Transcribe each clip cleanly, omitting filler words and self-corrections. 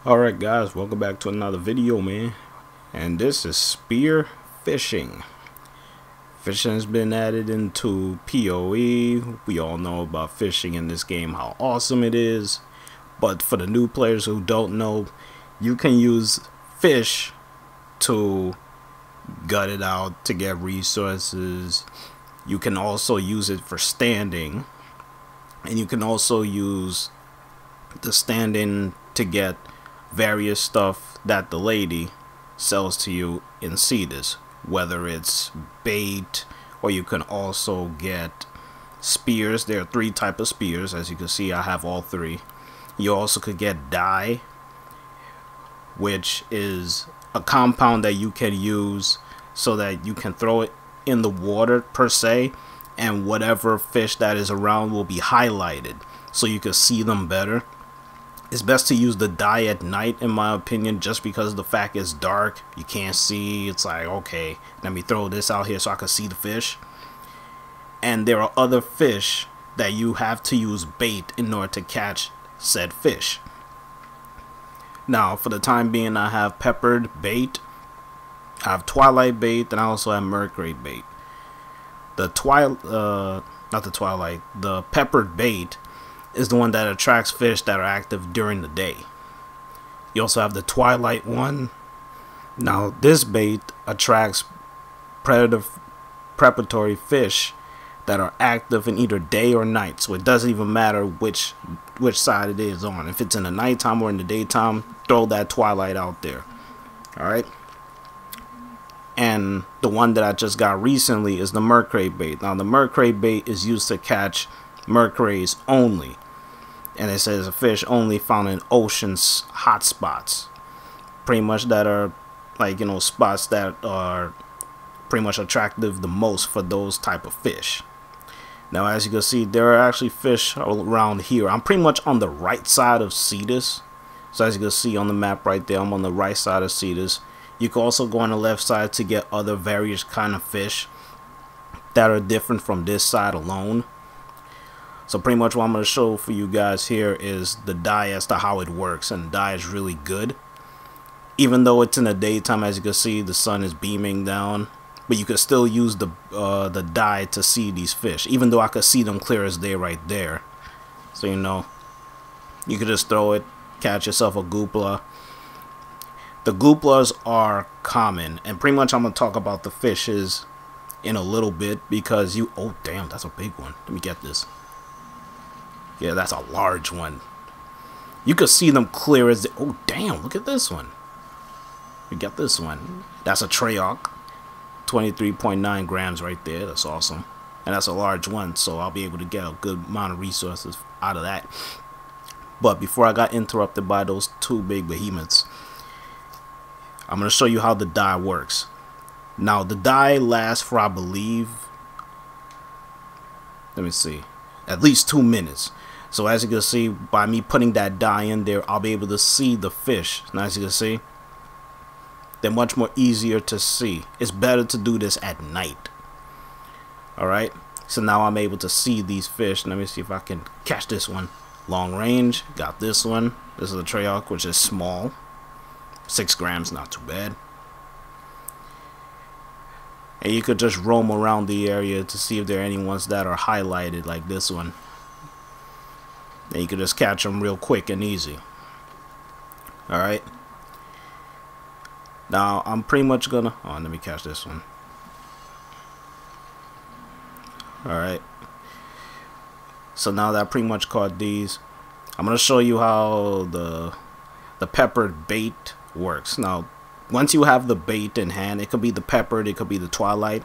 Alright guys, welcome back to another video, man. And this is Spear Fishing. Fishing has been added into PoE. We all know about fishing in this game, how awesome it is. But for the new players who don't know, you can use fish to gut it out to get resources. You can also use it for standing. And you can also use the standing to get various stuff that the lady sells to you in Cetus, whether it's bait, or you can also get spears. There are three types of spears. As you can see, I have all three. You also could get dye, which is a compound that you can use so that you can throw it in the water per se, and whatever fish that is around will be highlighted so you can see them better. It's best to use the dye at night, in my opinion, just because the fact it's dark, you can't see. It's like, okay, let me throw this out here so I can see the fish. And there are other fish that you have to use bait in order to catch said fish. Now, for the time being, I have peppered bait, I have Twilight bait, and I also have Murkray bait. The the peppered bait is the one that attracts fish that are active during the day. You also have the Twilight one. Now this bait attracts preparatory fish that are active in either day or night, so it doesn't even matter which side it is on. If it's in the nighttime or in the daytime, throw that Twilight out there. Alright. And the one that I just got recently is the Murkray bait. Now the Murkray bait is used to catch Murkrays only, and it says a fish only found in oceans hotspots, pretty much that are like, you know, spots that are pretty much attractive the most for those type of fish. Now as you can see, there are actually fish around here. I'm pretty much on the right side of Cetus, so as you can see on the map right there, I'm on the right side of Cetus. You can also go on the left side to get other various kind of fish that are different from this side alone. So pretty much what I'm going to show for you guys here is the dye as to how it works, and the dye is really good. Even though it's in the daytime, as you can see, the sun is beaming down, but you can still use the dye to see these fish, even though I could see them clear as day right there. So, you know, you could just throw it, catch yourself a Goopolla. The Goopollas are common, and pretty much I'm going to talk about the fishes in a little bit, because you... Oh, damn, that's a big one. Let me get this. Yeah, that's a large one. You can see them clear as... Oh, damn, look at this one. We got this one. That's a Tralok. 23.9 grams right there. That's awesome. And that's a large one, so I'll be able to get a good amount of resources out of that. But before I got interrupted by those two big behemoths, I'm going to show you how the dye works. Now, the dye lasts for, I believe... Let me see. At least 2 minutes. So as you can see, by me putting that dye in there, I'll be able to see the fish. And as you can see, they're much more easier to see. It's better to do this at night. Alright, so now I'm able to see these fish. Let me see if I can catch this one. Long range, got this one. This is a Tralok, which is small. 6 grams, not too bad. And you could just roam around the area to see if there are any ones that are highlighted, like this one. And you can just catch them real quick and easy. Alright. Now, I'm pretty much gonna... Oh, let me catch this one. Alright. So now that I pretty much caught these, I'm gonna show you how the peppered bait works. Now, once you have the bait in hand, it could be the peppered, it could be the Twilight,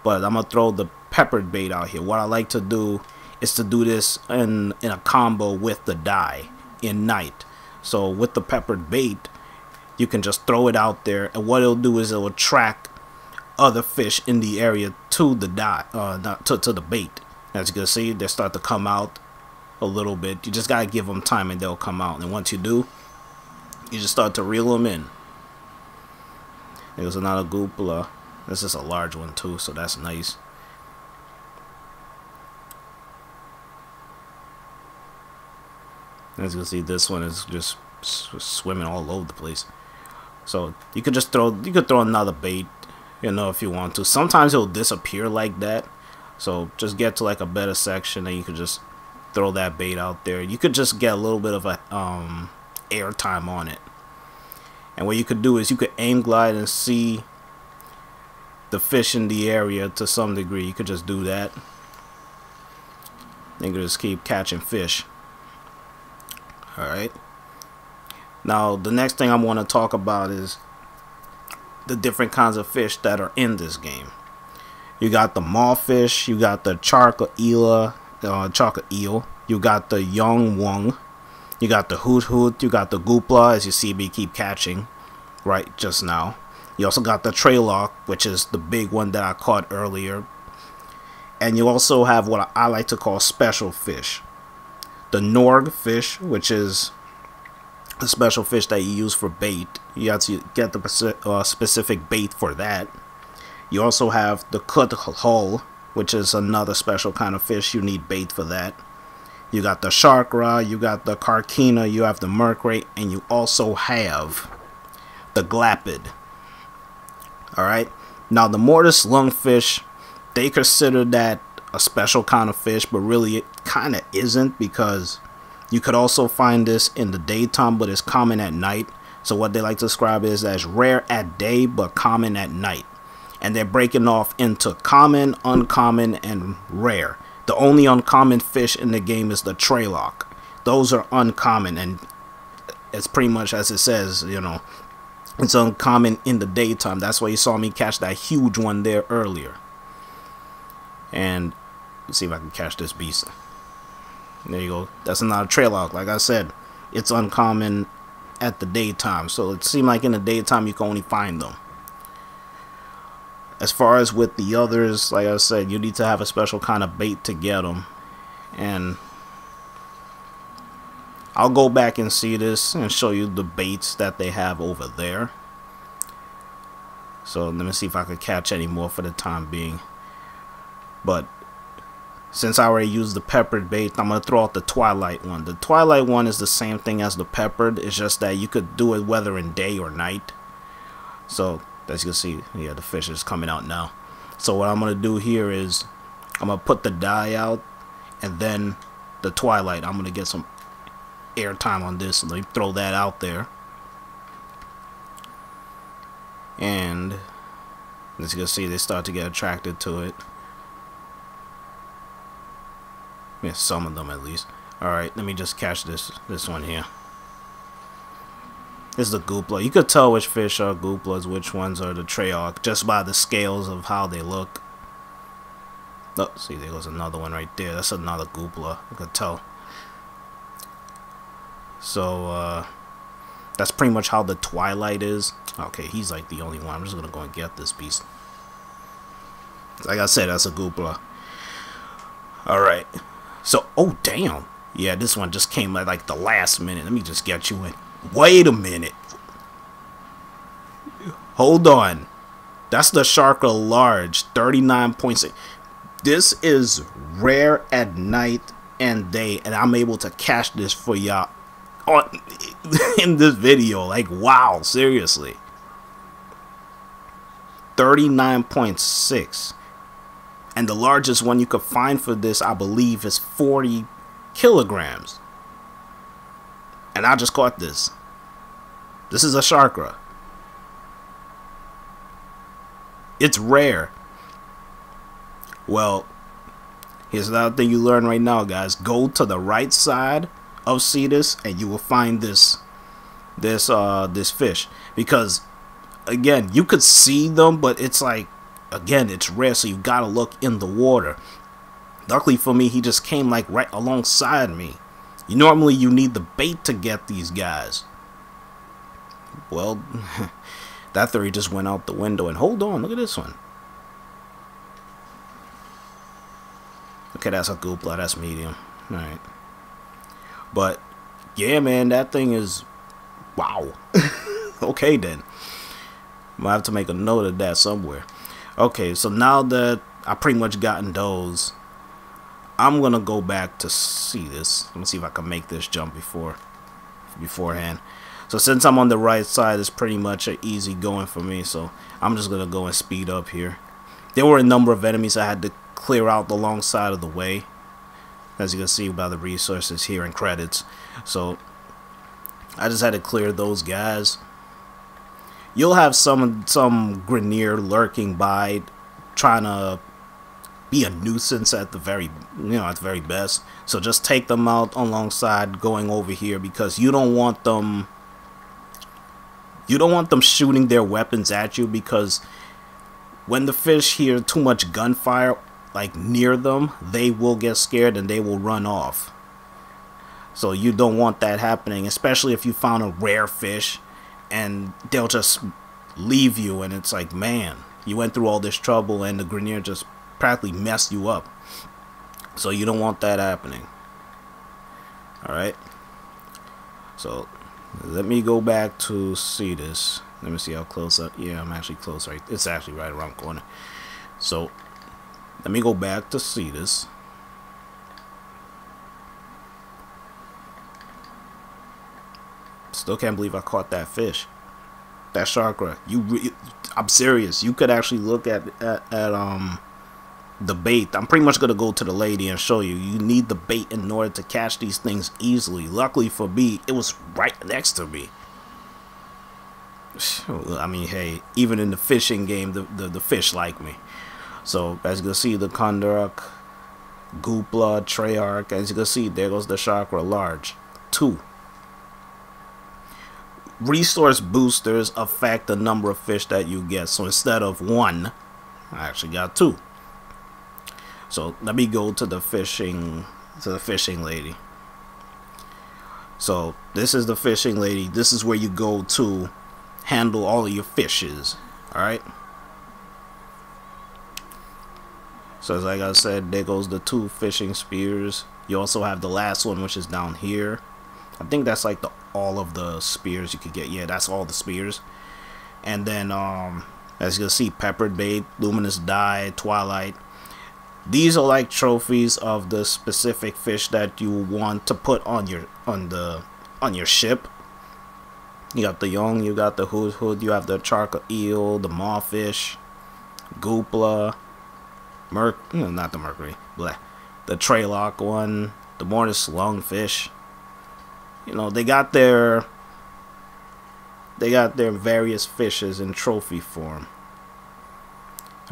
but I'm gonna throw the peppered bait out here. What I like to do is to do this in a combo with the dye in night. So with the peppered bait, you can just throw it out there, and what it'll do is it'll attract other fish in the area to the dye, to the bait. As you can see, they start to come out a little bit. You just gotta give them time, and they'll come out. And once you do, you just start to reel them in. There's another Goopolla. This is a large one too, so that's nice. As you can see, this one is just swimming all over the place. So you could just throw another bait, you know, if you want to. Sometimes it'll disappear like that. So just get to like a better section and you could just throw that bait out there. You could just get a little bit of a air time on it. And what you could do is you could aim glide and see the fish in the area to some degree. You could just do that. You can just keep catching fish. Alright. Now the next thing I want to talk about is the different kinds of fish that are in this game. You got the Mawfish, you got the Charc Eel, you got the Yogwun, you got the Khut-Khut, you got the Goopolla, as you see me keep catching right just now. You also got the Tralok, which is the big one that I caught earlier. And you also have what I like to call special fish. The Norg fish, which is a special fish that you use for bait. You have to get the specific bait for that. You also have the Cuthol, which is another special kind of fish. You need bait for that. You got the Charc Eel, you got the Karkina, you have the Murkray, and you also have the Glappid. Alright, now the Mortus Lungfish, they consider that a special kind of fish, but really it kind of isn't, because you could also find this in the daytime, but it's common at night. So what they like to describe is as rare at day, but common at night. And they're breaking off into common, uncommon, and rare. The only uncommon fish in the game is the Tralok. Those are uncommon, and it's pretty much as it says, you know, it's uncommon in the daytime. That's why you saw me catch that huge one there earlier. And let's see if I can catch this beast. There you go. That's another Tralok. Like I said, it's uncommon at the daytime. So it seemed like in the daytime you can only find them. As far as with the others, like I said, you need to have a special kind of bait to get them. And I'll go back and see this and show you the baits that they have over there. So let me see if I can catch any more for the time being. But since I already used the peppered bait, I'm going to throw out the Twilight one. The Twilight one is the same thing as the peppered. It's just that you could do it whether in day or night. So as you can see, yeah, the fish is coming out now. So what I'm going to do here is I'm going to put the dye out, and then the Twilight. I'm going to get some air time on this. Let me throw that out there. And as you can see, they start to get attracted to it. Yeah, some of them at least. Alright, let me just catch this one here. This is the Goopolla. You could tell which fish are Goopollas, which ones are the Tralok, just by the scales of how they look. Oh, see, there goes another one right there. That's another Goopolla. You could tell. So, that's pretty much how the Twilight is. Okay, he's like the only one. I'm just gonna go and get this beast. Like I said, that's a Goopolla. Alright. So, oh, damn. Yeah, this one just came at like the last minute. Let me just get you in. Wait a minute. Hold on. That's the Charc Eel large, 39.6. This is rare at night and day, and I'm able to catch this for y'all in this video. Like, wow, seriously. 39.6. And the largest one you could find for this, I believe, is 40 kilograms. And I just caught this. This is a Charc Eel. It's rare. Well, here's another thing you learn right now, guys. Go to the right side of Cetus and you will find this fish. Because, again, you could see them, but it's like, again, it's rare, so you gotta look in the water. Luckily for me, he just came like right alongside me. Normally you need the bait to get these guys. Well, that theory just went out the window. And hold on, look at this one. Okay, that's a Goopolla, that's medium. Alright. But, yeah, man, that thing is... wow. Okay, then. I'm gonna have to make a note of that somewhere. Okay, so now that I pretty much gotten those, I'm gonna go back to see this. Let me see if I can make this jump before beforehand. So since I'm on the right side, it's pretty much an easy going for me. So I'm just gonna go and speed up here. There were a number of enemies I had to clear out the long side of the way, as you can see by the resources here and credits. So I just had to clear those guys. You'll have some Grineer lurking by, trying to be a nuisance at the very best. So just take them out alongside going over here, because you don't want them shooting their weapons at you, because when the fish hear too much gunfire like near them, they will get scared and they will run off. So you don't want that happening, especially if you found a rare fish and they'll just leave you, and it's like, man, you went through all this trouble and the Grineer just practically messed you up. So you don't want that happening. Alright, so let me go back to Cetus. Let me see how close yeah, I'm actually close, right? It's actually right around the corner. So let me go back to Cetus. Still can't believe I caught that fish. That Shark. I'm serious. You could actually look at the bait. I'm pretty much gonna go to the lady and show you. You need the bait in order to catch these things easily. Luckily for me, it was right next to me. I mean, hey, even in the fishing game, the fish like me. So as you can see, the Kondarak, Goopolla, Tralok. As you can see, there goes the Charc Eel large. 2. Resource boosters affect the number of fish that you get. So instead of 1, I actually got 2. So let me go to the fishing lady. So this is the fishing lady. This is where you go to handle all of your fishes. Alright. So as like I said, there goes the 2 fishing spears. You also have the last one, which is down here. I think that's like all of the spears you could get. Yeah, that's all the spears. And then as you can see, peppered bait, luminous dye, Twilight. These are like trophies of the specific fish that you want to put on your ship. You got the Young, you got the Khut-Khut, you have the Charc Eel, the Mawfish, Goopolla, not the Murkray, the Tralok one, the Mortus Lungfish. You know, they got their various fishes in trophy form.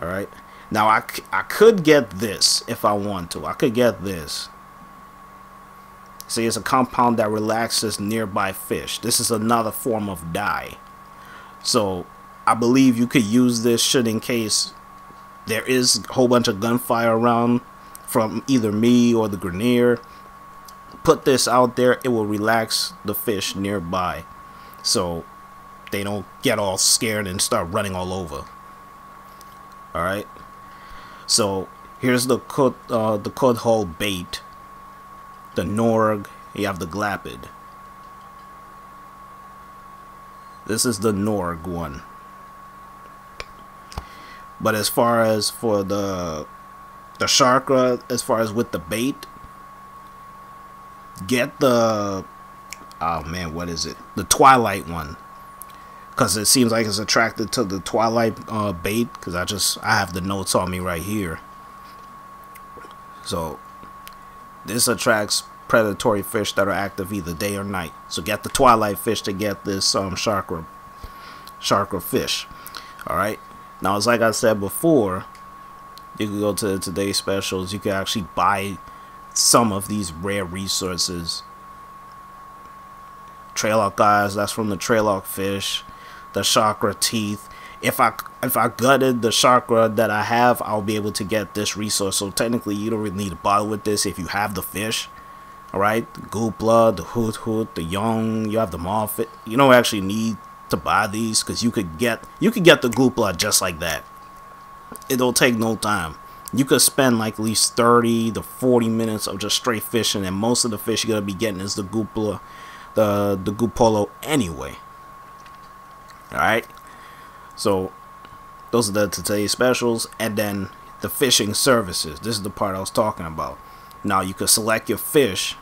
All right. Now I could get this if I want to. I could get this. See, it's a compound that relaxes nearby fish. This is another form of dye. So I believe you could use this should in case there is a whole bunch of gunfire around from either me or the Grineer. Put this out there, it will relax the fish nearby, so they don't get all scared and start running all over. Alright, so here's the Cuthol bait, the Norg, you have the Glappid. This is the Norg one. But as far as for the Charc Eel, as far as with the bait, get the, oh man, what is it? The Twilight one, because it seems like it's attracted to the Twilight bait. Because I have the notes on me right here. So this attracts predatory fish that are active either day or night. So get the Twilight fish to get this Charc Eel fish. All right. Now, as like I said before, you can go to today's specials. You can actually buy some of these rare resources. Tralok eyes, that's from the Tralok fish. The Charc Eel teeth. If I gutted the Charc Eel that I have, I'll be able to get this resource. So technically, you don't really need to bother with this if you have the fish. All right, the Goopolla, the Khut-Khut, the Young. You have the Mawfish. You don't actually need to buy these, because you could get the Goopolla just like that. It'll take no time. You could spend like at least 30 to 40 minutes of just straight fishing, and most of the fish you're gonna be getting is the Goopolla, the Goopolla anyway. All right, so those are today's specials. And then the fishing services. This is the part I was talking about. Now you could select your fish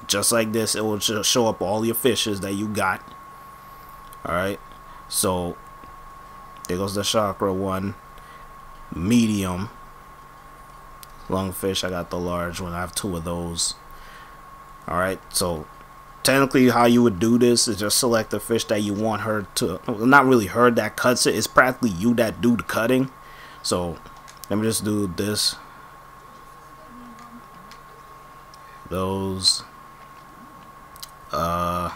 just like this, it will just show up all your fishes that you got. Alright, so there goes the chakra one, medium lungfish. I got the large one. I have 2 of those. Alright, so technically how you would do this is just select the fish that you want her to, not really her that cuts it, it's practically you that do the cutting. So let me just do this, those, I'll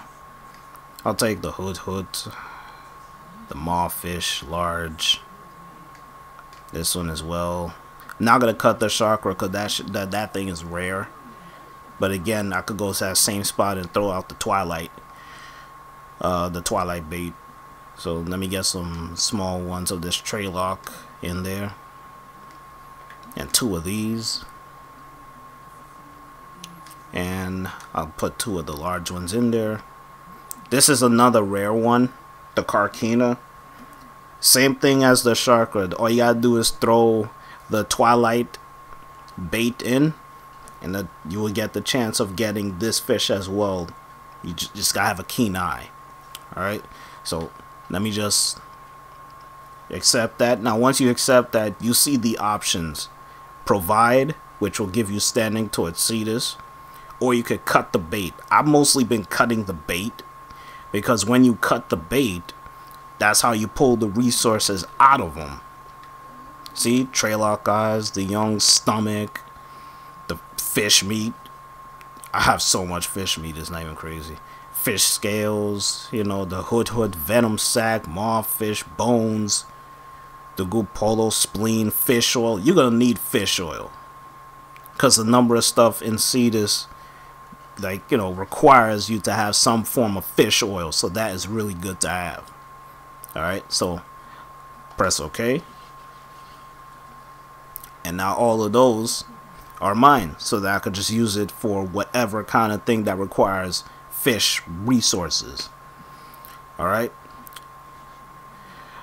take the Khut-Khut, the Mawfish large, this one as well. I'm not gonna cut the chakra because that thing is rare. But again, I could go to that same spot and throw out the Twilight bait. So let me get some small ones of this Tralok in there, and 2 of these, and I'll put 2 of the large ones in there. This is another rare one, the Karkina. Same thing as the chakra. All you gotta do is throw the Twilight bait in, and you will get the chance of getting this fish as well. You just gotta have a keen eye. Alright, so let me just accept that. Now once you accept that, you see the options. Provide, which will give you standing towards Cetus, or you could cut the bait. I've mostly been cutting the bait, because when you cut the bait, that's how you pull the resources out of them. See, Tralok eyes, the young stomach, the fish meat. I have so much fish meat, it's not even crazy. Fish scales, you know, the Khut-Khut venom sac, Mawfish bones, the Goopolla spleen, fish oil. You're gonna need fish oil, because the number of stuff in Cetus, like, you know, requires you to have some form of fish oil, so that is really good to have. Alright, so press OK, and now all of those are mine, so that I could just use it for whatever kind of thing that requires fish resources. Alright,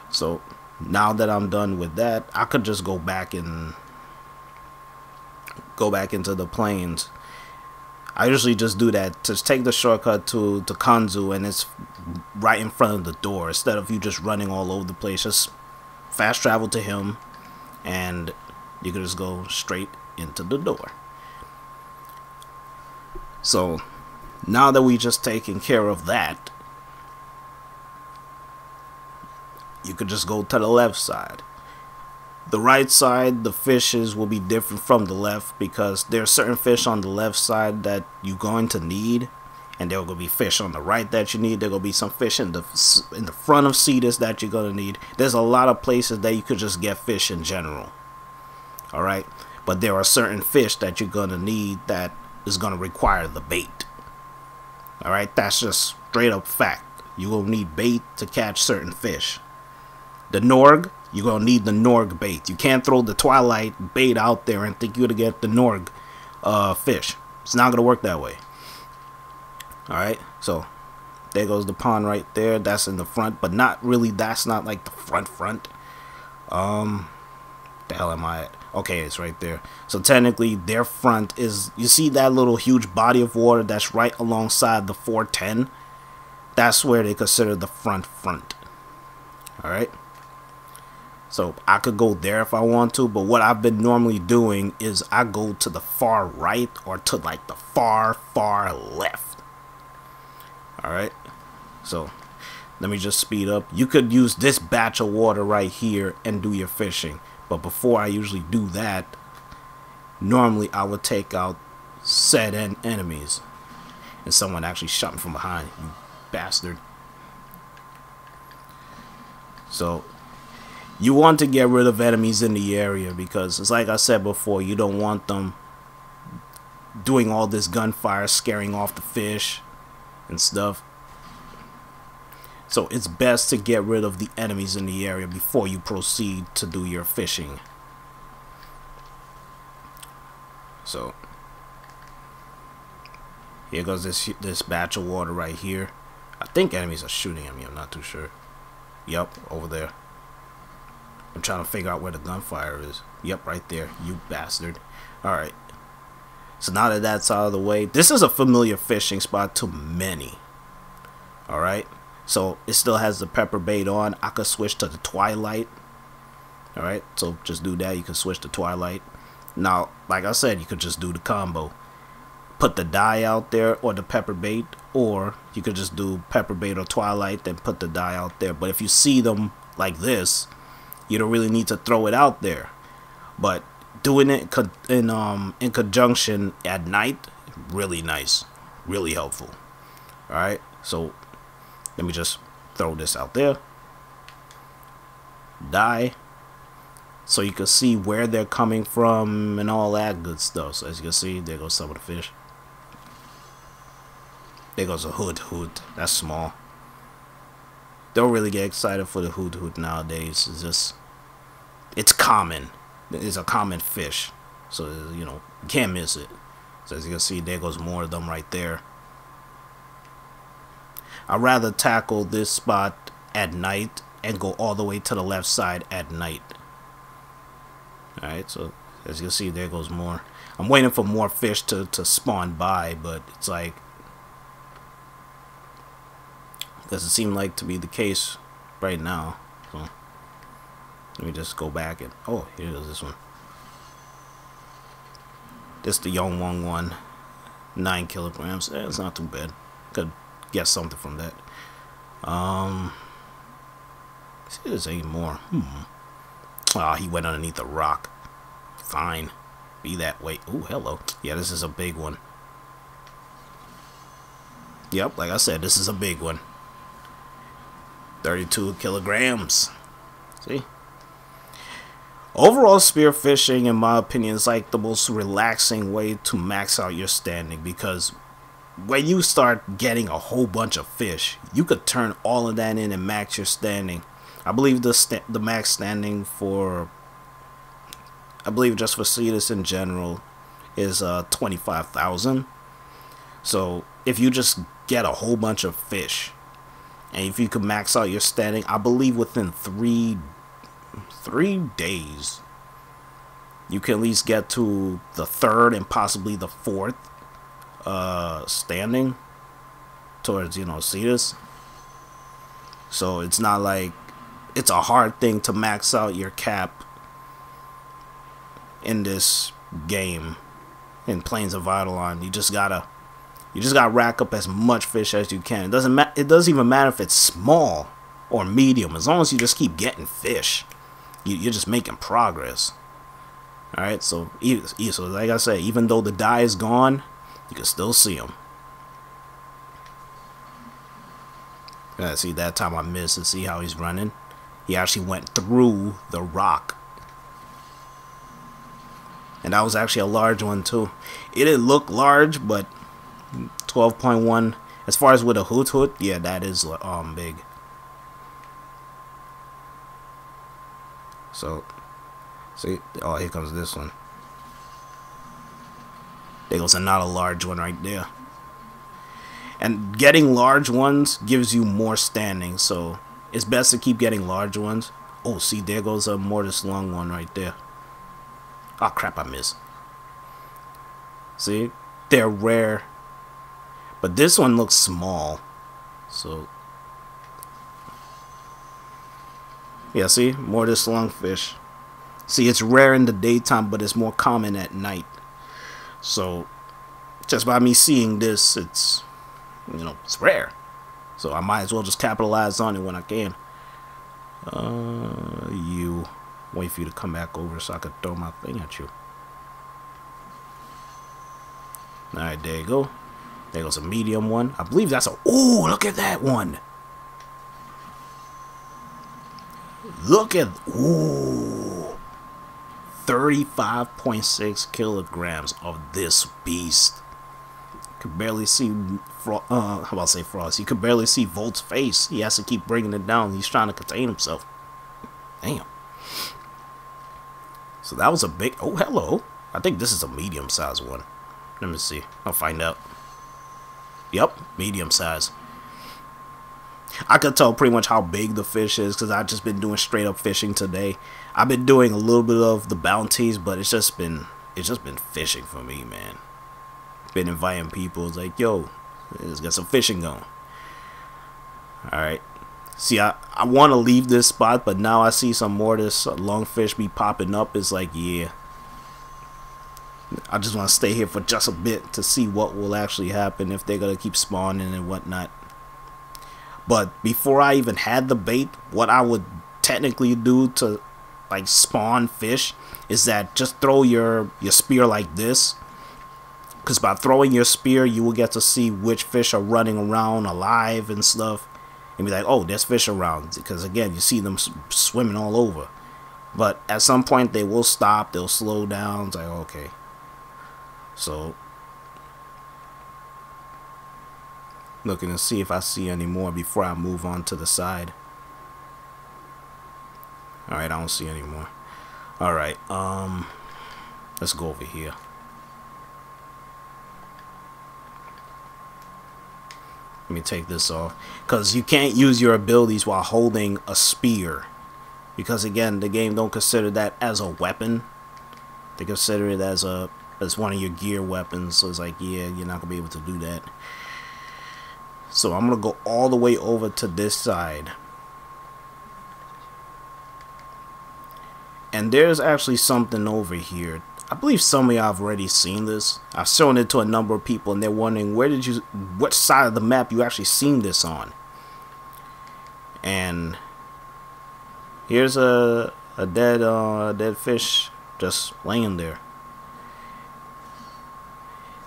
so now that I'm done with that, I could just go back into the plains. I usually just do that, just take the shortcut to Kanzu, and it's right in front of the door, instead of you just running all over the place. Just fast travel to him and you can just go straight into the door. So now that we just taken care of that, you could just go to the left side. The right side, the fishes will be different from the left, because there are certain fish on the left side that you're going to need, and there will be fish on the right that you need. There will be some fish in the front of Cetus that you're going to need. There's a lot of places that you could just get fish in general. Alright, but there are certain fish that you're going to need that is going to require the bait. Alright, that's just straight up fact. You will need bait to catch certain fish. The Norg, you're going to need the Norg bait. You can't throw the Twilight bait out there and think you're going to get the Norg fish. It's not going to work that way. Alright, so there goes the pond right there. That's in the front, but not really. That's not like the front. The hell am I at? Okay, it's right there. So technically their front is, you see that little huge body of water that's right alongside the 410? That's where they consider the front. Alright, so I could go there if I want to, but what I've been normally doing is I go to the far right, or to like the far left. Alright, so let me just speed up. You could use this batch of water right here and do your fishing, but before I usually do that, normally I would take out said enemies. And someone actually shot me from behind, you bastard. So you want to get rid of enemies in the area, because it's like I said before, you don't want them doing all this gunfire, scaring off the fish and stuff. So it's best to get rid of the enemies in the area before you proceed to do your fishing. So here goes this batch of water right here. I think enemies are shooting at me, I'm not too sure. Yep, over there. I'm trying to figure out where the gunfire is. Yep, right there, you bastard. Alright. So now that that's out of the way, this is a familiar fishing spot to many. Alright, so it still has the pepper bait on. I could switch to the Twilight. Alright, so just do that. You can switch to Twilight. Now, like I said, you could just do the combo. Put the dye out there or the pepper bait, or you could just do pepper bait or Twilight, then put the dye out there. But if you see them like this, you don't really need to throw it out there. But doing it in conjunction at night, really nice, really helpful. Alright, so let me just throw this out there. Dye, so you can see where they're coming from and all that good stuff. So as you can see, there goes some of the fish. There goes a Khut-Khut. That's small. Don't really get excited for the Khut-Khut nowadays. It's just, it's common. It's a common fish, so you know, you can't miss it. So as you can see, there goes more of them right there. I'd rather tackle this spot at night and go all the way to the left side at night. Alright, so as you can see, there goes more. I'm waiting for more fish to spawn by, but it's like, doesn't seem like to be the case right now. So let me just go back and, oh, here goes this one. This the Yogwun one, 9 kilograms. It's not too bad. Could get something from that. See, there's any more. Oh, he went underneath a rock. Fine, be that way. Oh, hello. Yeah, this is a big one. Yep, like I said, this is a big one. 32 kilograms. See? Overall, spear fishing, in my opinion, is like the most relaxing way to max out your standing, because when you start getting a whole bunch of fish, you could turn all of that in and max your standing. I believe the max standing for, I believe just for Cetus in general, is 25,000. So if you just get a whole bunch of fish, and if you could max out your standing, I believe within three days, you can at least get to the 3rd and possibly the 4th standing towards, you know, Cetus. So it's not like it's a hard thing to max out your cap in this game in Plains of Eidolon. You just gotta rack up as much fish as you can. It doesn't even matter if it's small or medium, as long as you just keep getting fish. You're just making progress. Alright, so like I said, even though the dye is gone, you can still see them. Yeah, see, that time I missed, and see how he's running? He actually went through the rock. And that was actually a large one too. It didn't look large, but 12.1. As far as with a Khut-Khut, yeah, that is big. So, see, oh, here comes this one. There goes not a large one right there. And getting large ones gives you more standing, so it's best to keep getting large ones. Oh, see, there goes a Mortus Lung one right there. Oh crap, I missed. See, they're rare, but this one looks small. So yeah, see, Mortus Lungfish. See, it's rare in the daytime, but it's more common at night. So just by me seeing this, it's, you know, it's rare. So I might as well just capitalize on it when I can. You wait for you to come back over so I could throw my thing at you. Alright, there you go. There goes a medium one. I believe that's a, ooh, look at that one. Look at, ooh, 35.6 kilograms of this beast. You can barely see, how about to say Frost? You can barely see Volt's face. He has to keep bringing it down. He's trying to contain himself. Damn. So that was a big, oh, hello. I think this is a medium size one. Let me see. I'll find out. Yep, medium size. I could tell pretty much how big the fish is because I've just been doing straight up fishing today. I've been doing a little bit of the bounties, but it's just been fishing for me, man. been inviting people. It's like, yo, let's get some fishing going. Alright. See, I want to leave this spot, but now I see some Mortus Lungfish be popping up. It's like, yeah. I just want to stay here for just a bit to see what will actually happen, if they're going to keep spawning and whatnot. But before I even had the bait, what I would technically do to like spawn fish is that just throw your spear like this. Because by throwing your spear, you will get to see which fish are running around alive and stuff. And be like, oh, there's fish around. Because again, you see them swimming all over. But at some point, they will stop. They'll slow down. It's like, okay. So, looking to see if I see any more before I move on to the side. Alright, I don't see any more. Alright, let's go over here. Let me take this off, because you can't use your abilities while holding a spear, because again, the game don't consider that as a weapon. They consider it as one of your gear weapons. So it's like, yeah, you're not gonna be able to do that. So I'm gonna go all the way over to this side, and there's actually something over here. I believe some of y'all have already seen this. I've shown it to a number of people, and they're wondering what side of the map you actually seen this on. And here's a dead fish just laying there.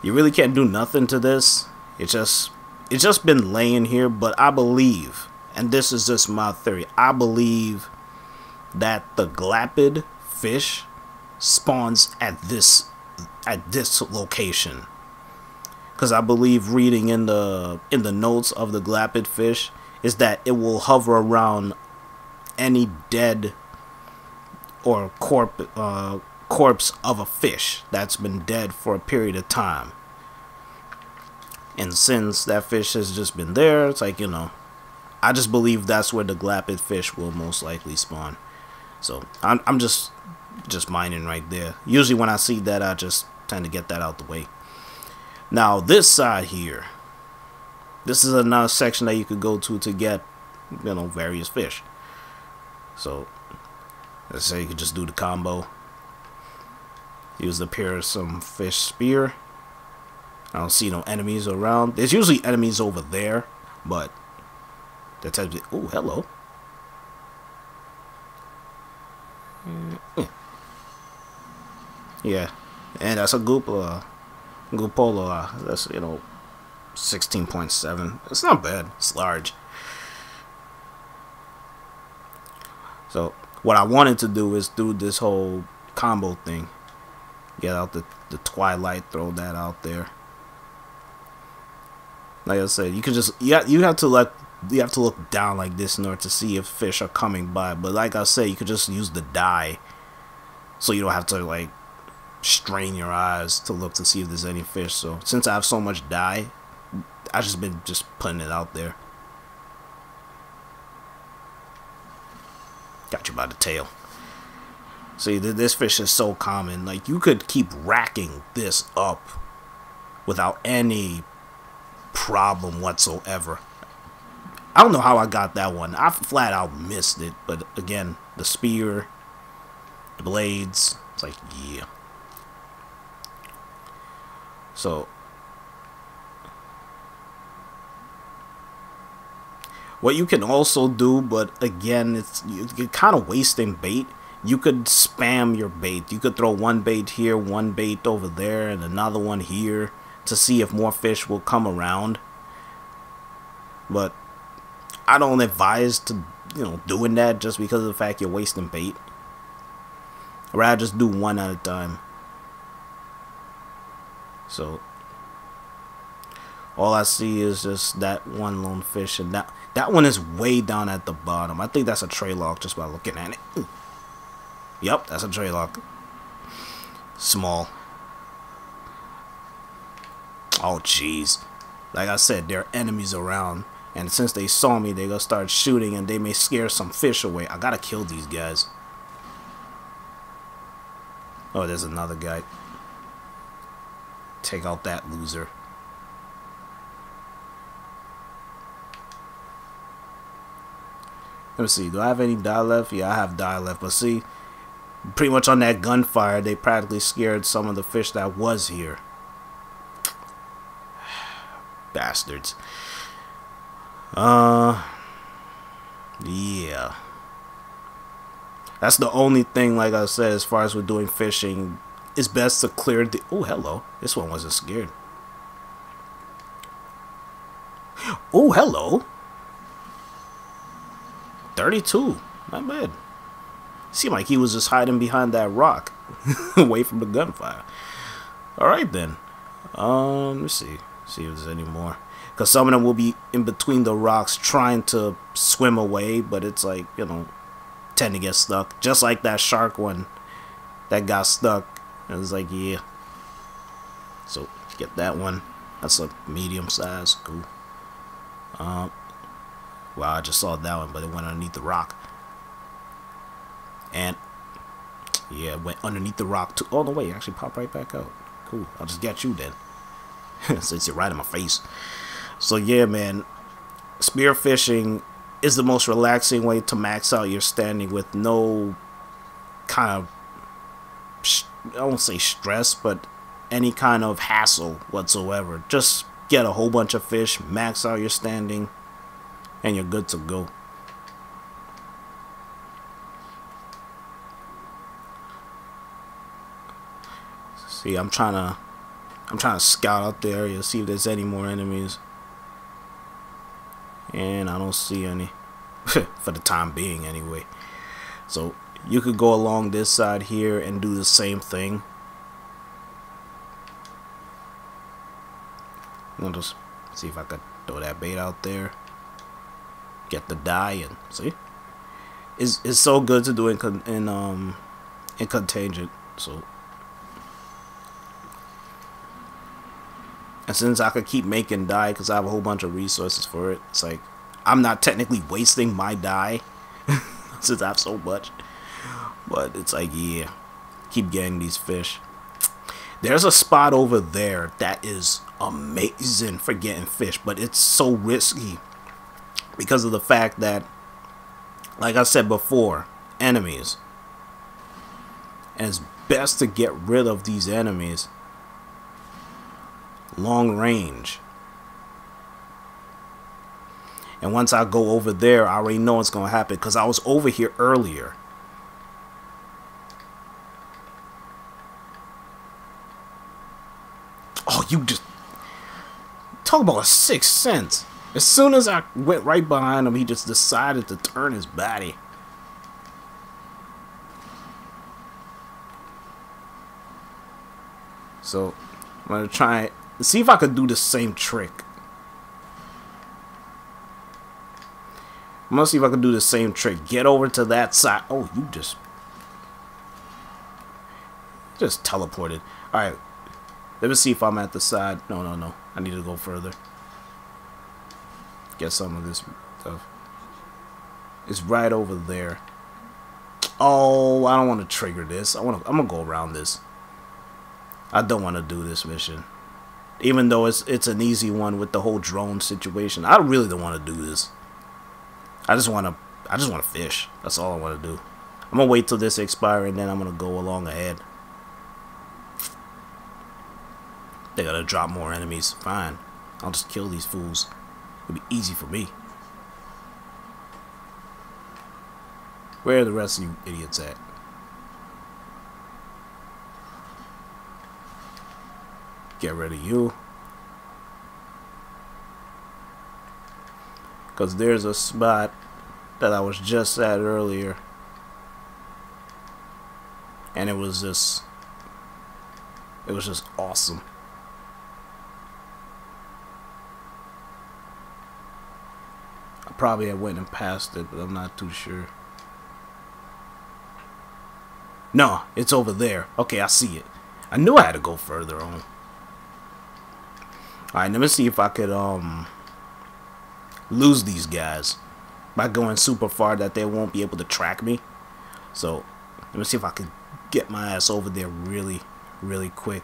You really can't do nothing to this. It's just been laying here. But I believe, and this is just my theory, I believe that the Glappid fish spawns at this location, because I believe reading in the notes of the Glappid fish is that it will hover around any dead or corpse of a fish that's been dead for a period of time. And since that fish has just been there, it's like, you know, I just believe that's where the Glappid fish will most likely spawn. So I'm just mining right there. Usually when I see that, I just tend to get that out the way. Now this side here, this is another section that you could go to get, you know, various fish. So let's say you could just do the combo. Use the Piercing Fish Spear. I don't see no enemies around. There's usually enemies over there, but that type of, oh, hello. Yeah, and that's a Goopolla. That's, you know, 16.7. It's not bad. It's large. So what I wanted to do is do this whole combo thing. Get out the Twilight, throw that out there. Like I said, you could just you have to look down like this in order to see if fish are coming by. But like I said, you could just use the dye, so you don't have to like strain your eyes to look to see if there's any fish. So since I have so much dye, I've just been putting it out there. Got you by the tail. See, this fish is so common. Like, you could keep racking this up without any problem whatsoever. I don't know how I got that one. I flat out missed it. But again, the spear, the blades, it's like, yeah. So what you can also do, but again, you're kind of wasting bait. You could spam your bait. You could throw one bait here, one bait over there, and another one here to see if more fish will come around. But I don't advise to, doing that just because of the fact you're wasting bait. I'd rather just do one at a time. So all I see is just that one lone fish, and that one is way down at the bottom. I think that's a Tralok just by looking at it. Ooh. Yep, that's a Tralok. Small. Oh, jeez. Like I said, there are enemies around. And since they saw me, they're going to start shooting, and they may scare some fish away. I got to kill these guys. Oh, there's another guy. take out that loser. Let me see. Do I have any dye left? Yeah, I have dye left. But see, pretty much on that gunfire, they practically scared some of the fish that was here. Bastards. Yeah. That's the only thing, like I said, as far as we're doing fishing, it's best to clear the... Oh, hello. This one wasn't scared. Oh, hello. 32. Not bad. Seemed like he was just hiding behind that rock. Away from the gunfire. Alright then. Let's see. See if there's any more. Because some of them will be in between the rocks trying to swim away. But it's like, you know, tend to get stuck. Just like that shark one that got stuck. It was like, yeah. So, get that one. That's a medium size. Cool. Wow, I just saw that one, but it went underneath the rock. And, yeah, it went underneath the rock too. Oh, no, wait, it actually popped right back out. Cool, I'll just get you then. Since you're right in my face. So, yeah, man, spear fishing is the most relaxing way to max out your standing with no kind of, I won't say stress, but any kind of hassle whatsoever. Just get a whole bunch of fish, max out your standing, and you're good to go. See, I'm trying to scout out the area, see if there's any more enemies. And I don't see any. For the time being, anyway. So, you could go along this side here and do the same thing. I'll just see if I could throw that bait out there. Get the dye and see. It's so good to do in contingent. So, and since I could keep making dye because I have a whole bunch of resources for it, it's like I'm not technically wasting my dye since I have so much. But it's like, yeah, keep getting these fish. There's a spot over there that is amazing for getting fish, but it's so risky because of the fact that, like I said before, enemies. And it's best to get rid of these enemies long range. And once I go over there, I already know what's going to happen because I was over here earlier. Oh, you just talk about a sixth sense. As soon as I went right behind him, he just decided to turn his body. So, I'm going to try and see if I could do the same trick. I'm going to see if I can do the same trick. Get over to that side. Oh, you just teleported. Alright. Let me see if I'm at the side. No. I need to go further. Get some of this stuff. It's right over there. Oh, I don't want to trigger this. I'm going to go around this. I don't want to do this mission. Even though it's an easy one with the whole drone situation. I really don't want to do this. I just want to fish. That's all I want to do. I'm going to wait till this expires and then I'm going to go along ahead. They gotta drop more enemies. Fine. I'll just kill these fools. It'll be easy for me. Where are the rest of you idiots at? Get rid of you. Because there's a spot that I was just at earlier. And it was just awesome. Probably I went and passed it, but I'm not too sure. No, it's over there. Okay, I see it. I knew I had to go further on. Alright, let me see if I could lose these guys by going super far that they won't be able to track me. So, let me see if I could get my ass over there really, really quick.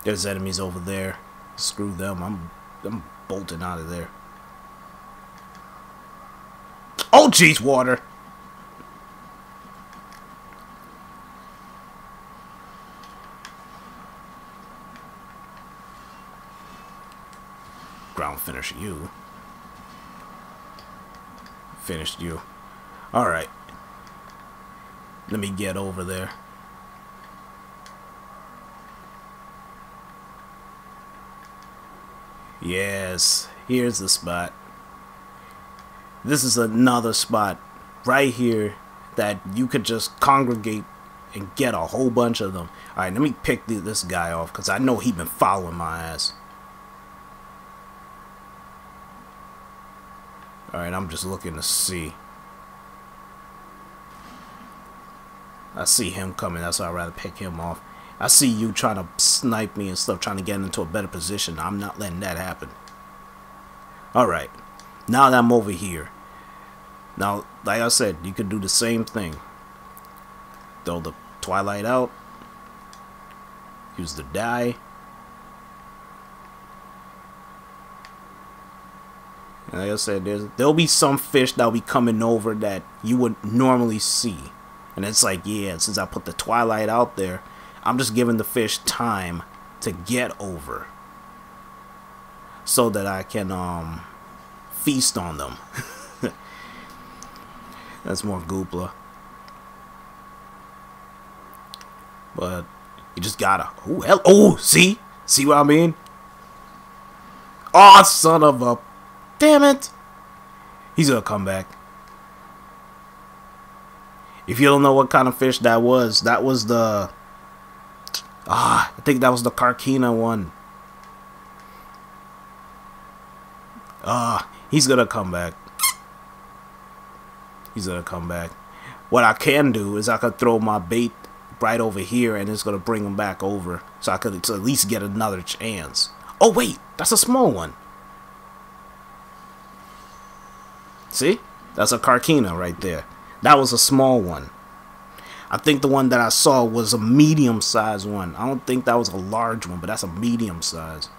There's enemies over there. Screw them. I'm bolting out of there. Oh jeez, water. Ground finish you. Finished you. Alright. Let me get over there. Yes, here's the spot. This is another spot right here that you could just congregate and get a whole bunch of them. Alright, let me pick this guy off because I know he's been following my ass. Alright, I'm just looking to see. I see him coming, that's why I'd rather pick him off. I see you trying to snipe me and stuff, trying to get into a better position. I'm not letting that happen. Alright, now that I'm over here. Now, like I said, you could do the same thing. Throw the Twilight out. Use the dye. And like I said, there'll be some fish that'll be coming over that you would normally see. And it's like, yeah, since I put the Twilight out there, I'm just giving the fish time to get over. So that I can feast on them. That's more Goopolla. But you just gotta. Oh, hell. Oh, see? See what I mean? Oh, son of a. Damn it. He's gonna come back. If you don't know what kind of fish that was the. I think that was the Karkina one. He's gonna come back. He's gonna come back. What I can do is I could throw my bait right over here and it's gonna bring him back over. So I could at least get another chance. Oh wait, that's a small one. See? That's a Karkina right there. That was a small one. I think the one that I saw was a medium-sized one. I don't think that was a large one, but that's a medium-sized.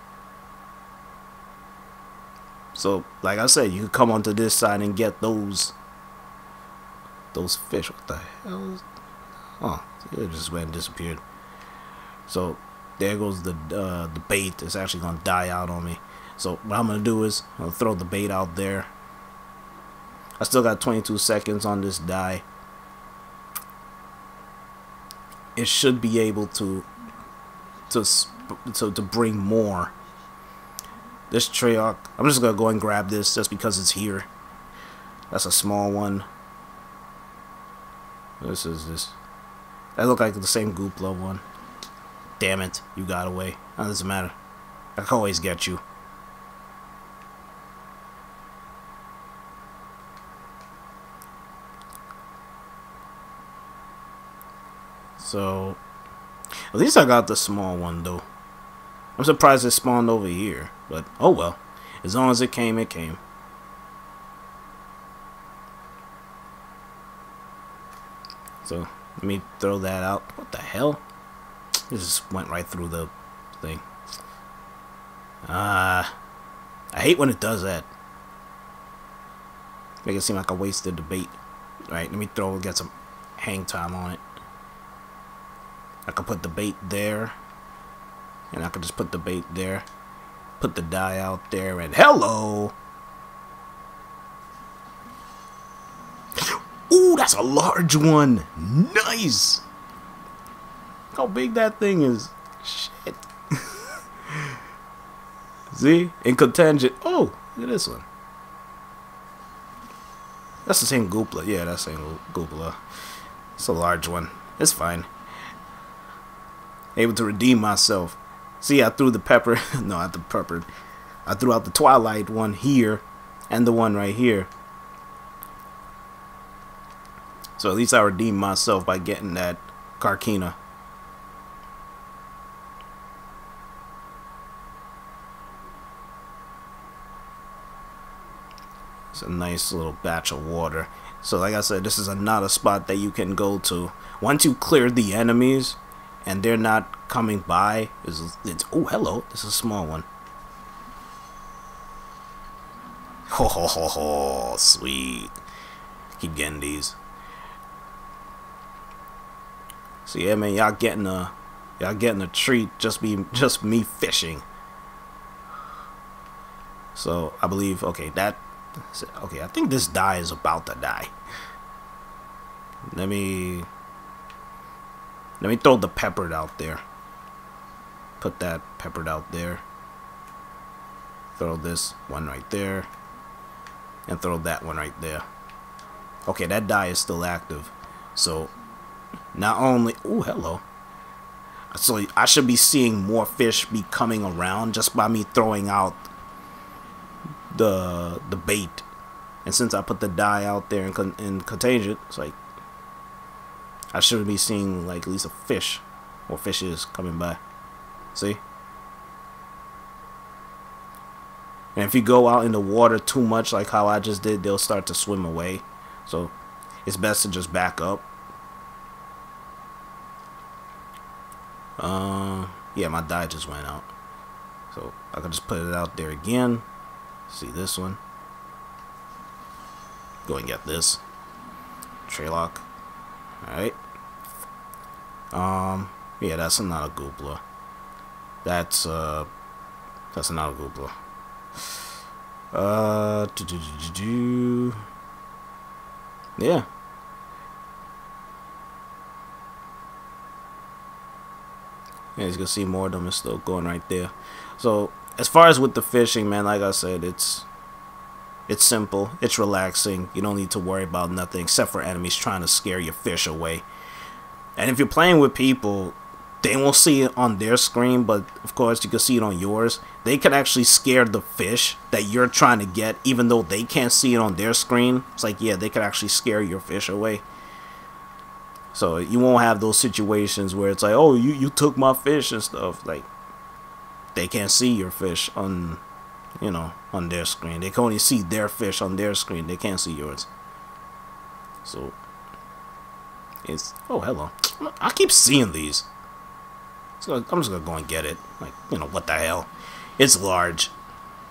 So, like I said, you can come onto this side and get those fish. What the hell is... Oh, it just went and disappeared. So, there goes the bait. It's actually going to die out on me. So, what I'm going to do is I'm going to throw the bait out there. I still got 22 seconds on this dye. It should be able to bring more. This Tralok, I'm just gonna go and grab this just because it's here. That's a small one. This is this. That looked like the same Goopolla one. Damn it, you got away. That doesn't matter. I can always get you. So, at least I got the small one though. I'm surprised it spawned over here, but oh well. As long as it came, it came. So, let me throw that out. What the hell? It just went right through the thing. I hate when it does that. Make it seem like I wasted the bait. Alright, let me get some hang time on it. I could put the bait there. And I could just put the bait there. Put the dye out there and hello! Ooh, that's a large one! Nice! Look how big that thing is. Shit. See? In contingent. Oh, look at this one. That's the same Goopolla. Yeah, that's the same Goopolla. It's a large one. It's fine. Able to redeem myself. See, I threw the pepper. No, not the pepper. I threw out the Twilight one here and the one right here. So at least I redeemed myself by getting that Karkina. It's a nice little batch of water. So like I said, this is another spot that you can go to. Once you clear the enemies and they're not coming by, it's oh, hello, this is a small one. Ho ho ho ho, sweet. Keep getting these. So yeah, man, y'all getting a treat, just me fishing. So I believe, okay, I think this die is about to die. Let me throw the peppered out there. Put that peppered out there. Throw this one right there. And throw that one right there. Okay, that die is still active. So not only, oh, hello. So I should be seeing more fish be coming around just by me throwing out the bait. And since I put the die out there in contagion, it's like I should be seeing like at least a fish or fishes coming by. See? And if you go out in the water too much, like how I just did, they'll start to swim away. So it's best to just back up. Yeah, my die just went out. So I can just put it out there again. See this one. Go and get this. Tralok. Alright. Yeah, that's not a Goopolla. That's not a Goopolla. Yeah. Yeah, you can see more of them is still going right there. So as far as with the fishing, man, like I said, it's simple, it's relaxing. You don't need to worry about nothing except for enemies trying to scare your fish away. And if you're playing with people, they won't see it on their screen, but of course you can see it on yours. They can actually scare the fish that you're trying to get, even though they can't see it on their screen. It's like, yeah, they could actually scare your fish away. So you won't have those situations where it's like, oh, you took my fish and stuff. Like, they can't see your fish on, you know, on their screen. They can only see their fish on their screen. They can't see yours. So it's, oh, hello. I keep seeing these. So I'm just gonna go and get it. Like, you know, what the hell? It's large.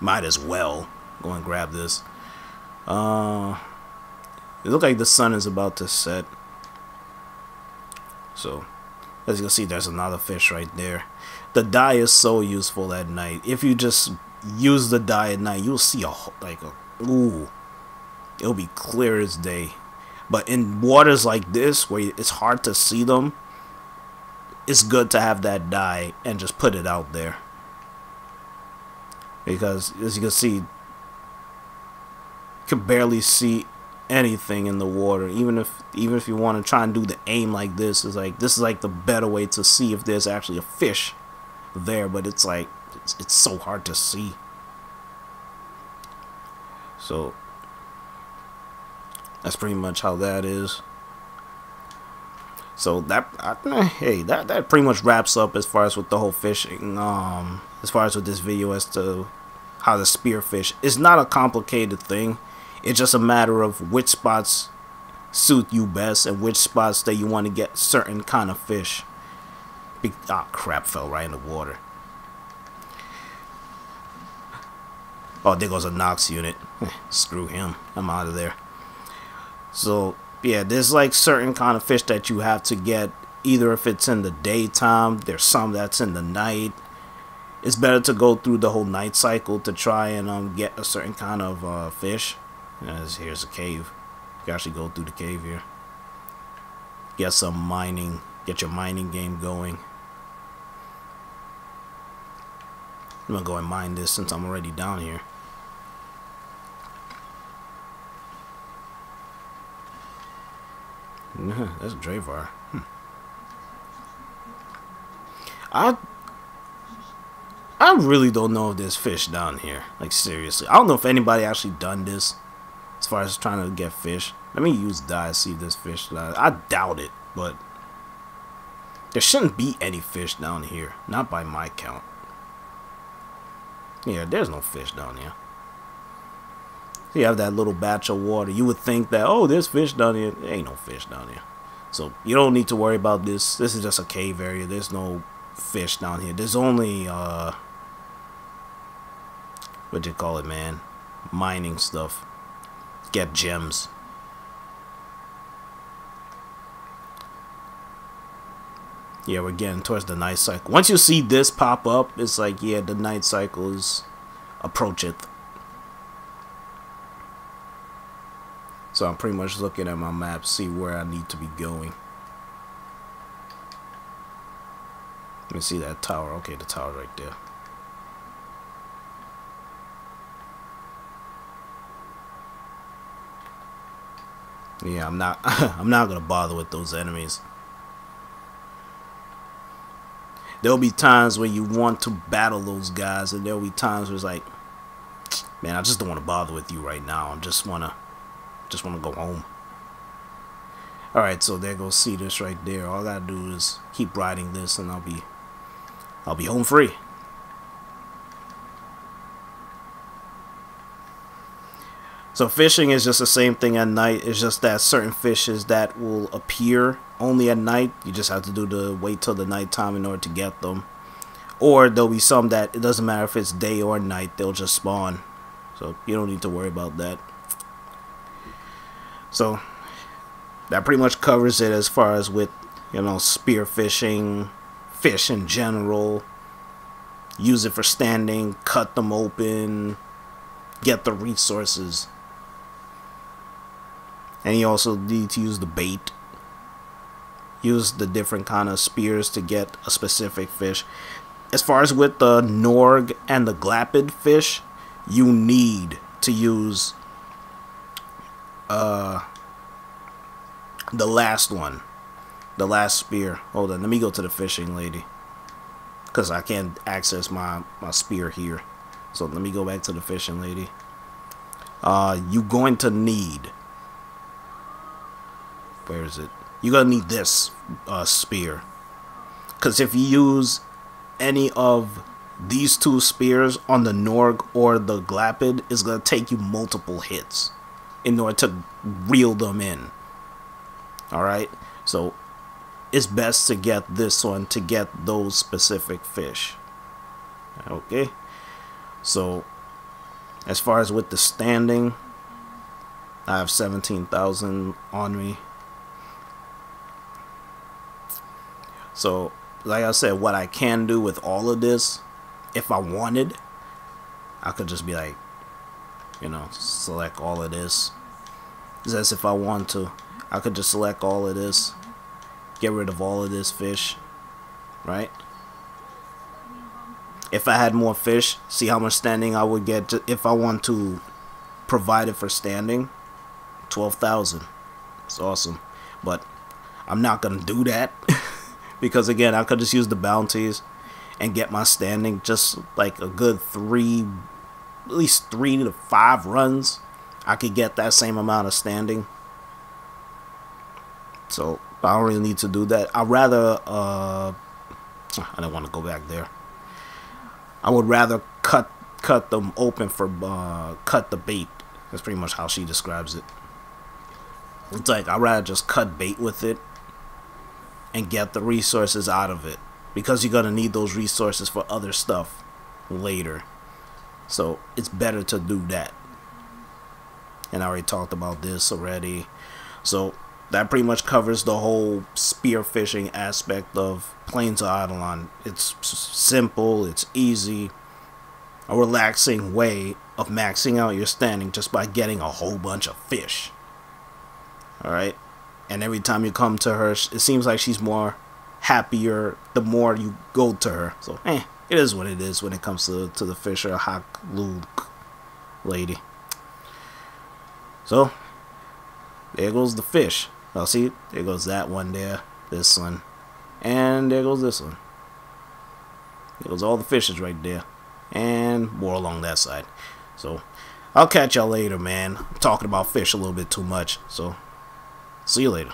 Might as well go and grab this. It looks like the sun is about to set. So as you can see, there's another fish right there. The dye is so useful at night. If you just use the dye at night, you'll see ooh, it'll be clear as day. But in waters like this, where it's hard to see them, it's good to have that dye and just put it out there. Because as you can see, you can barely see anything in the water. Even if you want to try and do the aim like this, is like, this is like the better way to see if there's actually a fish there. But it's like it's so hard to see. So that's pretty much how that is. So that pretty much wraps up as far as with the whole fishing. As far as with this video as to how to spearfish. It's not a complicated thing. It's just a matter of which spots suit you best and which spots that you want to get certain kind of fish. Ah, crap, fell right in the water. Oh, there goes a Nox unit. Screw him. I'm out of there. So yeah, there's like certain kind of fish that you have to get, either if it's in the daytime, there's some that's in the night. It's better to go through the whole night cycle to try and get a certain kind of fish. Here's a cave. You can actually go through the cave here. Get some mining, get your mining game going. I'm gonna go and mine this since I'm already down here. That's Dravar. I really don't know if there's fish down here. Like, seriously, I don't know if anybody actually done this as far as trying to get fish. Let me use dye to see if there's fish. I doubt it, but there shouldn't be any fish down here, not by my count. Yeah, there's no fish down here. You have that little batch of water. You would think that, oh, there's fish down here. There ain't no fish down here. So you don't need to worry about this. This is just a cave area. There's no fish down here. There's only what do you call it, man? Mining stuff. Get gems. Yeah, we're getting towards the night cycle. Once you see this pop up, it's like, yeah, the night cycle is approacheth. So I'm pretty much looking at my map, see where I need to be going. Let me see that tower. Okay, the tower right there. Yeah, I'm not I'm not gonna bother with those enemies. There'll be times when you want to battle those guys, and there'll be times where it's like, man, I just don't want to bother with you right now. I just wanna go home. Alright, so there goes Cetus right there. All I gotta do is keep riding this and I'll be home free. So fishing is just the same thing at night. It's just that certain fishes that will appear only at night, you just have to wait till the nighttime in order to get them. Or there'll be some that it doesn't matter if it's day or night, they'll just spawn. So you don't need to worry about that. So that pretty much covers it as far as with, you know, spear fishing, fish in general. Use it for standing, cut them open, get the resources. And you also need to use the bait. Use the different kind of spears to get a specific fish. As far as with the Norg and the Glappid fish, you need to use the last one. The last spear. Hold on, let me go to the fishing lady. Because I can't access my spear here. So let me go back to the fishing lady. You're going to need... Where is it? You're going to need this spear. Because if you use any of these two spears on the Norg or the Glappid, it's going to take you multiple hits in order to reel them in. Alright? So it's best to get this one to get those specific fish. Okay? So as far as with the standing, I have 17,000 on me. So, like I said, what I can do with all of this, if I wanted, I could just be like, you know, select all of this. As if I want to, I could just select all of this, get rid of all of this fish, right? If I had more fish, see how much standing I would get if I want to provide it for standing. 12,000. It's awesome. But I'm not going to do that. Because again, I could just use the bounties and get my standing just like a good at least 3 to 5 runs. I could get that same amount of standing. So I don't really need to do that. I'd rather I don't want to go back there. I would rather cut them open for cut the bait. That's pretty much how she describes it. It's like I'd rather just cut bait with it and get the resources out of it, because you're gonna need those resources for other stuff later. So it's better to do that. And I already talked about this already. So that pretty much covers the whole spear fishing aspect of Plains of Eidolon. It's simple, it's easy, a relaxing way of maxing out your standing just by getting a whole bunch of fish. Alright? And every time you come to her, it seems like she's more happier the more you go to her. So, it is what it is when it comes to the Fisher Khut-Khut lady. So, there goes the fish. Oh, see, there goes that one there, this one, and there goes this one. There goes all the fishes right there, and more along that side. So, I'll catch y'all later, man. I'm talking about fish a little bit too much, so see you later.